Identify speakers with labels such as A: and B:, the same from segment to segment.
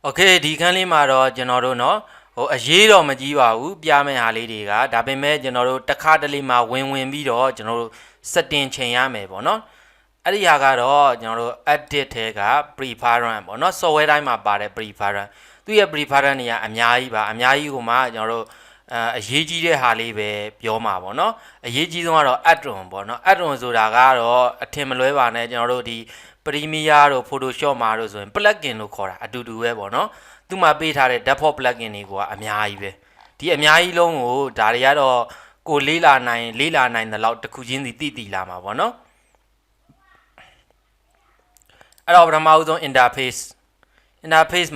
A: โอเคဒီခန်းလေးမှာတော့ကျွန်တော်တို့เนาะအရေးတော့မကြီးပါဘူးပြမယ့်ဟာလေးတွေကဒါပေမဲ့ကျွန်တော်တို့တစ်ခါတလေမှာဝင်ပြီးတော့ကျွန်တော်တို့စတင်ချိန်ရမယ်ပေါ့เนาะအဲ့ဒီဟာကတော့ကျွန်တော်တို့ edit ထဲက preference ပေါ့เนาะ software တိုင်းမှာပါတဲ့ preference သူ့ရဲ့ preference တွေကအများကြီးပါအများကြီးကိုမှကျွန်တော်တို့အရေးကြီးတဲ့ဟာလေးပဲပြောမှာပေါ့เนาะအရေးကြီးဆုံးကတော့ add-on ပေါ့เนาะ add-on ဆိုတာကတော့အထင်မလွဲပါနဲ့ကျွန်တော်တို့ဒီPremiere တို့ Photoshop မှာတို့ဆိုရင် plugin လို့ခေါ်တာအတူတူပဲပေါ့နော်သူမှာပေးထားတဲ့ default plugin တွေကအများကြီးပဲဒီအများကြီးလုံးကိုဒါတွေကတော့ကိုလေးလာနိုင်တဲ့လောက်တစ်ခုချင်းစီတည်လာမှာပေါ့နော်အဲ့တော့ပထမဦးဆုံး interface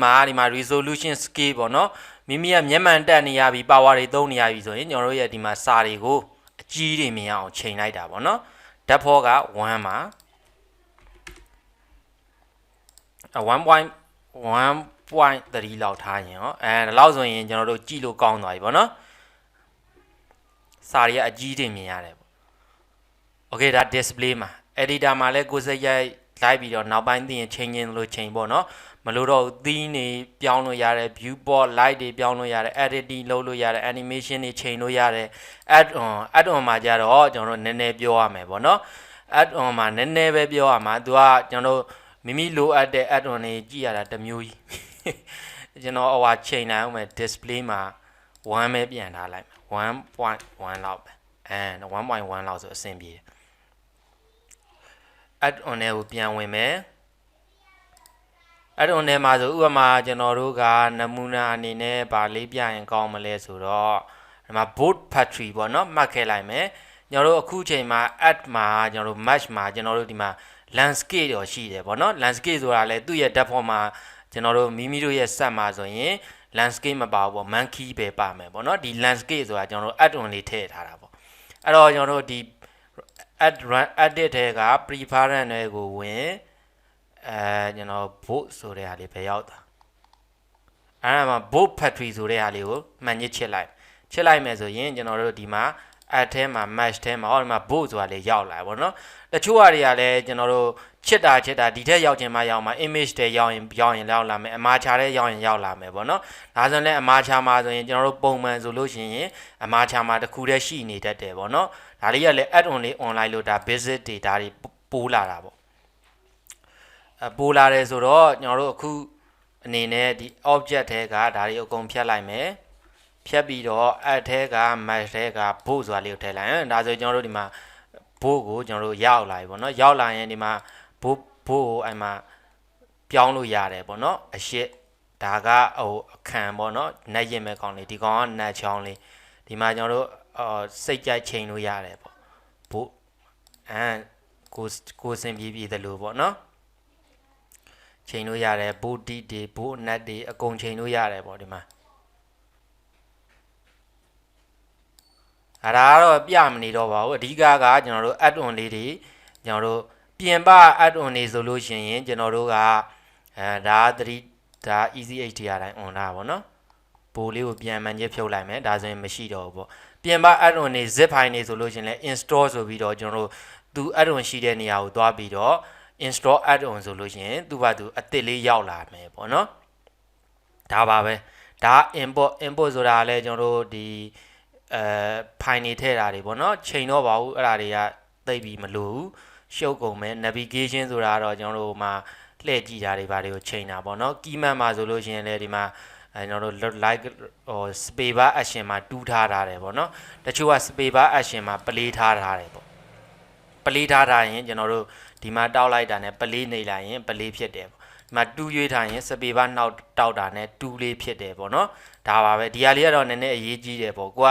A: မှာဒီမှာ resolution scale ပေါ့နော်မိမိကမျက်မှန်တက်နေရပြီ power တွေသုံးနေရပြီဆိုရင်ကျွန်တော်တို့ရဲ့ဒီမှာစာတွေကိုအကြီးတွေမြင်အောင်ချိန်လိုက်တာပေါ့နော် default က1မှာ1.3 လောက်ထားရင်ဟောဒါလောက်ဆိုရင်ကျွန်တော်တို့ကြည့်လို့ကောင်းသွားပြီဗောနော်စာရီကအကြီးတွေမြင်ရတယ်ပေါ့ Okay ဒါ display မှာ editor မှာလည်းကိုယ်စက်ရိုက်လိုက်ပြီးတော့နောက်ပိုင်းသိရင်ချိန်လို့ချိန်ပေါ့နော်မလို့တော့သီးနေပြောင်းလို့ရတယ် viewport light တွေပြောင်းလို့ရတယ် editing လုပ်လို့ရတယ် animation တွေချိန်လို့ရတယ် add-on မှာကြတော့ကျွန်တော်တို့နည်းနည်းပြောရမယ်ပေါ့နော် add-on မှာနည်းနည်းပဲပြောရမှာသူကကျွန်တော်တို့မိမိလိုအပ်တဲ့ add-on တွေကြည့်ရတာတစ်မျိုးကြီးကျွန်တော်ဟိုချိန်နိုင်အောင်မယ် display မှာ1ပဲပြန်ထားလိုက်1.1 လောက်ပဲ1.1 လောက်ဆိုအဆင်ပြေတယ် add-on တွေကိုပြန်ဝင်မယ် add-on တွေမှာဆိုဥပမာကျွန်တော်တို့ကနမူနာအနေနဲ့ဗာလေးပြရင်ကောင်းမလဲဆိုတော့ဒီမှာ board battery ပေါ့နော်မှတ်ခဲ့လိုက်မယ်ကျွန်တော်တို့အခုချိန်မှာ add မှာကျွန်တော်တို့ match မှာကျွန်တော်တို့ဒီမှာlandscape ရောရှိတယ်ပေါ့နော် landscape ဆိုတာလည်းသူ့ရဲ့ default မှာကျွန်တော်တို့မိမိတို့ရဲ့ set မှာဆိုရင် landscape မပါဘူးပေါ့ monkey ပဲပါမယ်ပေါ့နော်ဒီ landscape ဆိုတာကျွန်တော်တို့ add-on လေးထည့်ထားတာပေါ့အဲ့တော့ကျွန်တော်တို့ဒီ edit ထဲက preference တွေကိုဝင်ကျွန်တော် board ဆိုတဲ့ဟာလေးပဲရောက်တာအဲ့ဒါမှာ board battery ဆိုတဲ့ဟာလေးကိုမှန်ညစ်ချစ်လိုက်မယ်ဆိုရင်ကျွန်တော်တို့ဒီမှာadd ထဲမှာ match ထဲမှာဟောဒီမှာ board ဆိုတာလေးရောက်လာပါတော့တချို့ဟာတွေကလည်းကျွန်တော်တို့ချစ်တာဒီထက်ရောက်ချင်မှရောက်မှာ image တွေရောက်ရင်ရောက်လာမယ်အမာချာတဲ့ရောက်ရင်ရောက်လာမယ်ပေါ့နော်ဒါဆိုရင်လည်းအမာချာမှာဆိုရင်ကျွန်တော်တို့ပုံမှန်ဆိုလို့ရှိရင်အမာချာမှာတစ်ခုတည်းရှိနေတတ်တယ်ပေါ့နော်ဒါလေးကလည်း add-on လေး online လို့ဒါ basic တွေဒါတွေပိုးလာတာပေါ့ပိုးလာတယ်ဆိုတော့ကျွန်တော်တို့အခုအနေနဲ့ဒီ object ထဲကဒါတွေအကုန်ဖြတ်လိုက်မယ်ဖြတ်ပြီးတော့ add ထဲက match ထဲက board ဆိုတာလေးကိုထည့်လိုက်ဒါဆိုကျွန်တော်တို့ဒီမှာ board ကိုကျွန်တော်တို့ရောက်လာပြီပေါ့နော်ရောက်လာရင်ဒီမှာ board ကိုအဲ့မှာပြောင်းလို့ရတယ်ပေါ့နော်အရှိဒါကဟိုအခန့်ပေါ့နော်နှက်ရင်မဲ့ကောင်းလေးဒီကောင်ကနှက်ချောင်းလေးဒီမှာကျွန်တော်တို့စိတ်ကြိုက်ချိန်လို့ရတယ်ပေါ့ board ကိုစင်ပြေတယ်လို့ပေါ့နော်ချိန်လို့ရတယ် board တွေ board net တွေအကုန်ချိန်လို့ရတယ်ပေါ့ဒီမှာဒါကတော့ပြမနေတော့ပါဘူးအဓိကကကျွန်တော်တို့ add-on လေးတွေကျွန်တော်တို့ပြင်ပ add-on တွေဆိုလို့ရှိရင်ကျွန်တော်တို့ကဒါ easy hdr တိုင်း on တာပေါ့နော်ပိုလေးကိုပြန်မှန်ချက်ဖြုတ်လိုက်မယ်ဒါဆိုရင်မရှိတော့ဘူးပေါ့ပြင်ပ add-on တွေ zip file တွေဆိုလို့ရှိရင်လည်း install ဆိုပြီးတော့ကျွန်တော်တို့သူ add-on ရှိတဲ့နေရာကိုသွားပြီးတော့ install add-on ဆိုလို့ရှိရင်သူ့ဘာသူအသစ်လေးရောက်လာမယ်ပေါ့နော်ဒါပါပဲဒါ import ဆိုတာလည်းကျွန်တော်တို့ဒီဖိုင်နေထည့်တာတွေပေါ့နော်ချိန်တော့ပါဘူးအဲ့ဒါတွေကသိပြီးမလို့ရှုပ်ကုန်မယ် navigation ဆိုတာတော့ကျွန်တော်တို့မှာလှည့်ကြည့်တာတွေဘာတွေကိုချိန်တာပေါ့နော် keyman မှာဆိုလို့ရှိရင်လည်းဒီမှာကျွန်တော်တို့ like space bar action မှာတူးထားတယ်ပေါ့နော်တချို့က space bar action မှာ play ထားတယ်ပေါ့ play ထားရင်ကျွန်တော်တို့ဒီမှာတောက်လိုက်တာနဲ့ play နေလိုက်ရင် play ဖြစ်တယ်ပေါ့ဒီမှာတူးရွေးထားရင် space bar နောက်တောက်တာနဲ့တူးလေးဖြစ်တယ်ပေါ့နော်ဒါပါပဲဒီဟာလေးကတော့နည်းနည်းအရေးကြီးတယ်ပေါ့ကိုက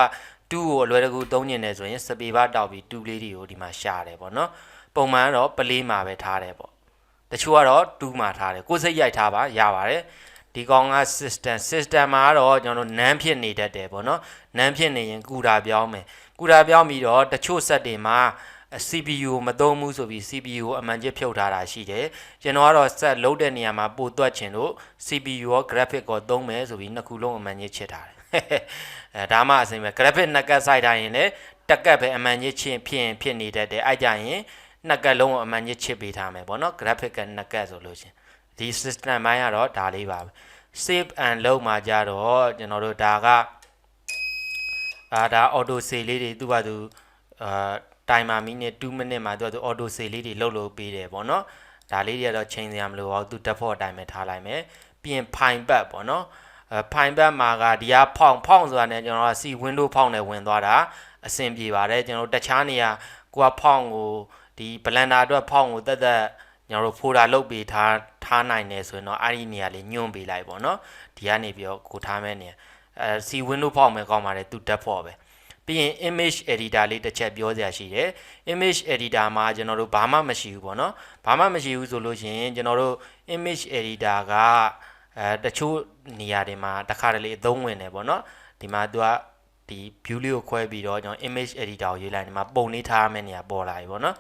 A: 2ကိုအလွယ်တကူသုံးညင်တယ်ဆိုရင်စပေပါတောက်ပြီး2လေးတွေကိုဒီမှာရှာတယ်ပေါ့နော်ပုံမှန်တော့ပလေးမှာပဲထားတယ်ပေါ့တချို့ကတော့2မှာထားတယ်ကိုယ်စိတ်ရိုက်ထားပါရပါတယ်ဒီကောင်က system မှာတော့ကျွန်တော်တို့ NAND ဖြစ်နေတတ်တယ်ပေါ့နော် NAND ဖြစ်နေရင်ကူတာပြောင်းမယ်ကူတာပြောင်းပြီးတော့တချို့ set တွေမှာ CPU မသုံးဘူးဆိုပြီး CPU ကိုအမှန်ချင်းဖြုတ်ထားတာရှိတယ်ကျွန်တော်ကတော့ set လုံးတဲ့နေရာမှာပို့သွက်ချင်လို့ CPU ရော graphic ကိုသုံးမယ်ဆိုပြီးနှစ်ခုလုံးအမှန်ချင်းချစ်ထားတယ်ဒါမှအဆင်ပဲ graphic နှစ်ကတ်စိုက်ထားရင်လည်းတက်ကတ်ပဲအမှန်ချင်းချင်းဖြစ်နေတတ်တယ်အဲ့ကြရင်နှစ်ကတ်လုံးကိုအမှန်ချင်းချစ်ပေးထားမယ်ပေါ့နော် graphic ကနှစ်ကတ်ဆိုလို့ရှင်ဒီ system ဘိုင်းကတော့ဒါလေးပါပဲ save and လုပ်မှာကြတော့ကျွန်တော်တို့ဒါကဒါ auto save လေးတွေသူ့ဘာသူtimer minute 2 minute မှာသူက auto save လေးတွေလုပ်ပေးတယ်ပေါ့နော်ဒါလေးတွေကတော့ချိန်စရာမလိုပါဘူးသူ default အတိုင်းပဲထားလိုက်မယ်ပြီးရင် fine back ပေါ့နော်fine back မှာကဒီကဖောင်းဆိုတာ ਨੇ ကျွန်တော်က C window ဖောင်းနဲ့ဝင်သွားတာအဆင်ပြေပါတယ်ကျွန်တော်တခြားနေရာကိုကဖောင်းကိုဒီ blender အတွက်ဖောင်းကိုတက်ကျွန်တော်တို့ folder လုပ်ပေးထားနိုင်တယ်ဆိုရင်တော့အဲ့ဒီနေရာလေးညွှန်ပေးလိုက်ပေါ့နော်ဒီကနေပြီးတော့ကိုထားမဲ့နေC window ဖောင်းမယ်ကောင်းပါတယ်သူ default ပဲပြီးရင် image editor လေးတစ်ချက်ပြောစရာရှိတယ် image editor မှာကျွန်တော်တို့ဘာမှမရှိဘူးပေါ့နော်ဘာမှမရှိဘူးဆိုလို့ရှိရင်ကျွန်တော်တို့ image editor ကတချို့နေရာတွေမှာတစ်ခါတလေအသုံးဝင်တယ်ပေါ့နော်ဒီမှာသူကဒီ view လေးကိုခွဲပြီးတော့ကျွန်တော် image editor ကိုရေးလိုက်ဒီမှာပုံလေးထားမယ့်နေရာပေါ်လာပြီပေါ့နော်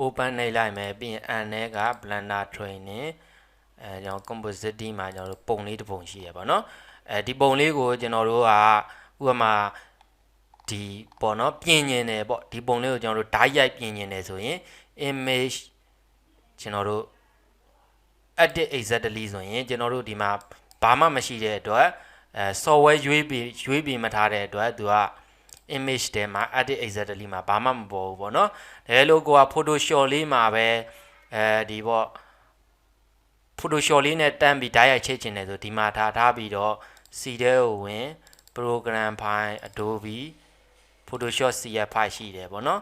A: open နှိပ်လိုက်မယ်ပြီးရင် and နဲ့က blender training ကျွန်တော် composite မှာကျွန်တော်တို့ပုံလေးတစ်ပုံရှိရပါတော့ဒီပုံလေးကိုကျွန်တော်တို့ကဥပမာဒီပေါ့နော်ပြင်ញင်တယ်ပေါ့ဒီပုံလေးကိုကျွန်တော်တို့ဓာတ်ရိုက်ပြင်ញင်တယ်ဆိုရင် image ကျွန်တော်တို့ edit exactly ဆိုရင်ကျွန်တော်တို့ဒီမှာဘာမှမရှိတဲ့အတွက် software ရွေးပြီးမထားတဲ့အတွက်သူက image ထဲမှာ edit exactly မှာဘာမှမပေါ်ဘူးပေါ့နော်ဒါလို့ကိုက Photoshop လေးမှာပဲဒီပေါ့ Photoshop လေးနဲ့တန်းပြီးဓာတ်ရိုက်ချိတ်ချင်တယ်ဆိုဒီမှာထားပြီးတော့ C ထဲကိုဝင် program file Adobe Photoshop CF file ရှိတယ်ပေါ့နော်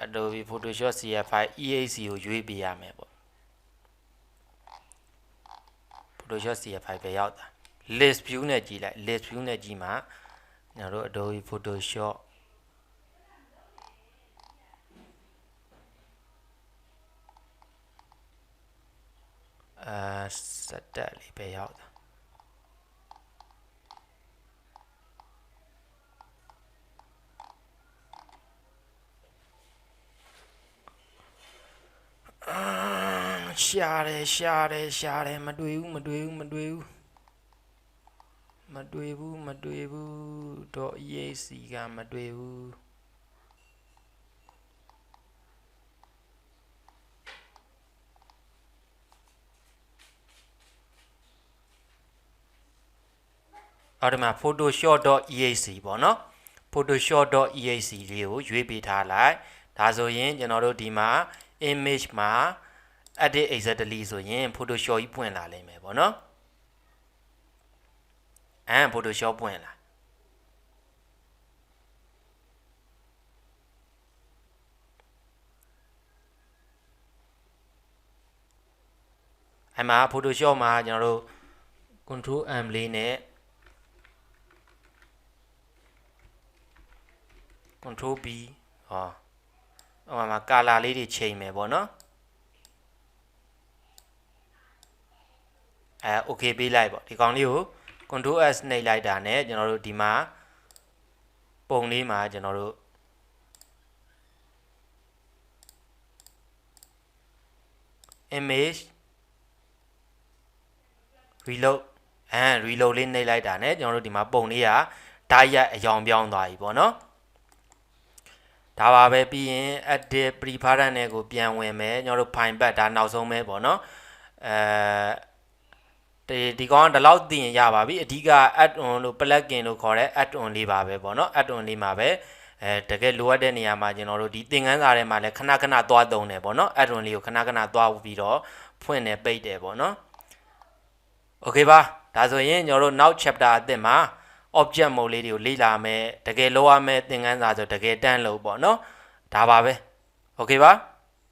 A: Adobe Photoshop CF file EXE ကိုရွေးပေးရမယ်ပေါ့ Photoshop CF file ပဲရောက်တာ list view နဲ့ကြည့်လိုက် list view နဲ့ကြည့်မှာကျွန်တော်တို့ Adobe Photoshop စက်တက်လေးပဲရောက်တာရှာတယ်မတွေ့ဘူး.exe ကမတွေ့ဘူးအော်ဒီမှာ photoshop.exe ပေါ့နော် photoshop.exe လေးကိုရွေးပေးထားလိုက်ဒါဆိုရင်ကျွန်တော်တို့ဒီမှာ image မှာ edit exactly ဆိုရင် photoshop ကြီးပွင့်လာလိမ့်မယ်ပေါ့နော်photoshop ပွင့်လာအဲ့မှာ photoshop မှာကျွန်တော်တို့ control M လေးနဲ့control B ဟောမှာ color လေးတွေချိန်မယ်ပေါ့နော်okay ပေးလိုက်ပေါ့ဒီကောင်လေးကို control S နှိပ်လိုက်တာနဲ့ကျွန်တော်တို့ဒီမှာပုံလေးမှာကျွန်တော်တို့ image reload reload လေးနှိပ်လိုက်တာနဲ့ကျွန်တော်တို့ဒီမှာပုံလေးကဓာတ်ရိုက်အယောင်ပြောင်းသွားပြီပေါ့နော်ဒါပါပဲပြီးရင် edit preference နဲ့ကိုပြန်ဝင်မယ်ကျွန်တော်တို့ fine back ဒါနောက်ဆုံးပဲပေါ့နော်ဒီကောင်ကဒီလောက်သိရင်ရပါပြီအဓိက add on လို့ plugin လို့ခေါ်တဲ့ add on လေးပါပဲပေါ့နော် add on လေးမှာပဲတကယ်လိုအပ်တဲ့နေရာမှာကျွန်တော်တို့ဒီသင်ခန်းစာထဲမှာလည်းခဏသွားသုံးတယ်ပေါ့နော် add on လေးကိုခဏသွားပြီးတော့ဖွင့်နေပိတ်တယ်ပေါ့နော် okay ပါဒါဆိုရင်ကျွန်တော်တို့နောက် chapter အသစ်မှာ object mode လေးတွေကိုလေ့လာမယ်တကယ်လိုရမယ်သင်ခန်းစာဆိုတကယ်တန်းလို့ပေါ့နော်ဒါပါပဲ okay ပါ